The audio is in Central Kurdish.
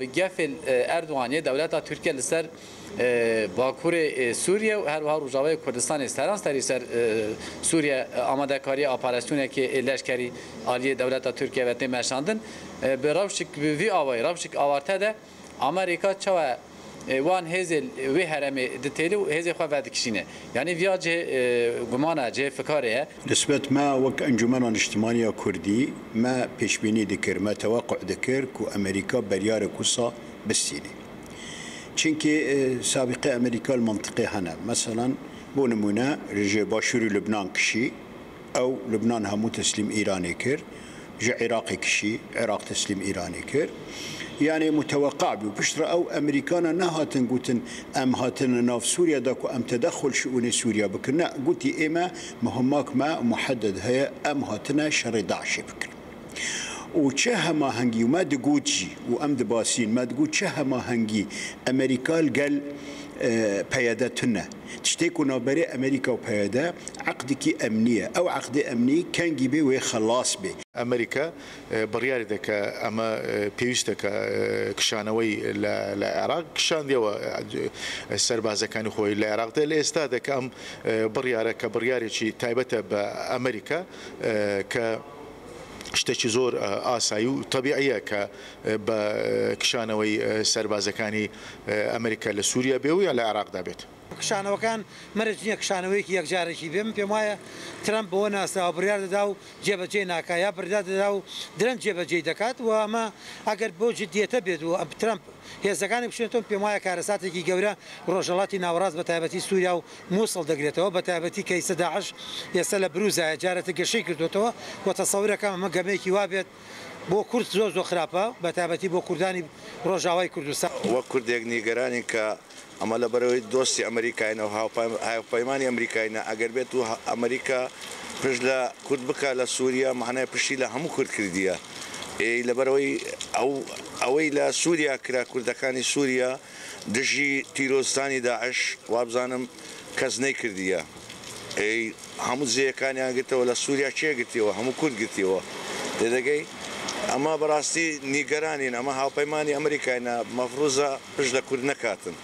بجفل اردوغان دولت ترکیه لسر باکور سوریه و هر و روجاوی کردستان سران سر سوریه آماده کاری اپراسیونی که لشکری عالی دولت ترکیه و تیم شاندن به روشک وی آوای روشک آورته ده امریکا چوا وان هزل وی هرم دتیلی و هزل خواه ودکشینه یعنی ویاج گمانه جه فکاره نسبت ما وك انجمن اجتماعية كردي ما بيشبيني ذكر ما توقع ذكر كو امريكا بريار كوسا بالسيني چونكي سابقة امريكا المنطقة هنا مثلا بونمونا رجي باشوري لبنان كشي او لبنان همو تسليم ايراني كر جا عراقي كشي عراق تسليم ايراني كر يعني متوقع بشرة أو أمريكانا نهاتن قلتن أم هاتن ناف سوريا داكو أم تدخل شؤون سوريا بكرنا قلتي إما مهماك ما محدد هي أم هاتنا شر داعش بكر وشها ما هنجي وما دقوتجي وأم دباسين ما دقوت شها ما هنجي أمريكا قال بيادتنا تشتكوا نابري أمريكا وبيادا عقدك أمنية أو عقد أمني كان جيبي وخلاص به أمريكا برياري ذاك أما بيوستك كشانوي العراق كشان ديوا السربازة كانوا خوي العراق ده لاستادك أم برياري شيء تايبته بأمريكا ك شتێکی زۆر ئاسایی و طبیعیە کە بە کشانەوەی سەربازەکانی ئەمریکا لە سووریا بێ و یا لە عێراقدا بێت. کشانەوەکان مەرج نییە کشانەوەیەکی یەکجارێکی بێ پێم وایە ترامپ بۆ ناسراوە بڕیار دەدا و جێبەجێ ناکا یا بڕیار دەدا و درەنج جێبەجێ دەکات و ئەمە ئەگەر بۆ جدیەتە بێت و ترامپ هێزەکانی بشێتەوە پێم وایە کارەساتێکی گەورە ڕۆژهەڵاتی ناوەڕاست بە تایبەتی سووریا و مووسڵ دەگرێتەوە بە تایبەتی کەیسە داعش ئێستا لە بروزایە جارەتە گەشەی کردوێتەوە و تەسەورەکەم ئەمە گەمەیەکی وا بێت بۆ کورد زۆر خراپە بە تایبەتی بۆ کوردانی ڕۆژاوای کوردستان وەک کوردێک نیگەرانی کە ئەمە لە بەرەوەی دۆستی ئەمریکاینەوە هاوپەیمانی ئەمریکاینە ئەگەر بێت و ئەمریکا پشت لە کورد بکە لە سووریا معنای پشتی لە هەموو کورد کردیە لە بەرەوەی ئەوەی لە سووریا کرا کوردەکانی سووریا دژی تیرۆستانی داعش وابزانم کەس نەیکردیە هەموو زیەکانیان گرتەوە لە سووریا چێگرتیەوە هەموو کورد گرتیەوە دەدەگەی ئەمە بەڕاستی نیگەرانین ئەمە هاوپەیمانی ئەمریکاینە مەفروزە پشت لە کورد نەکاتن.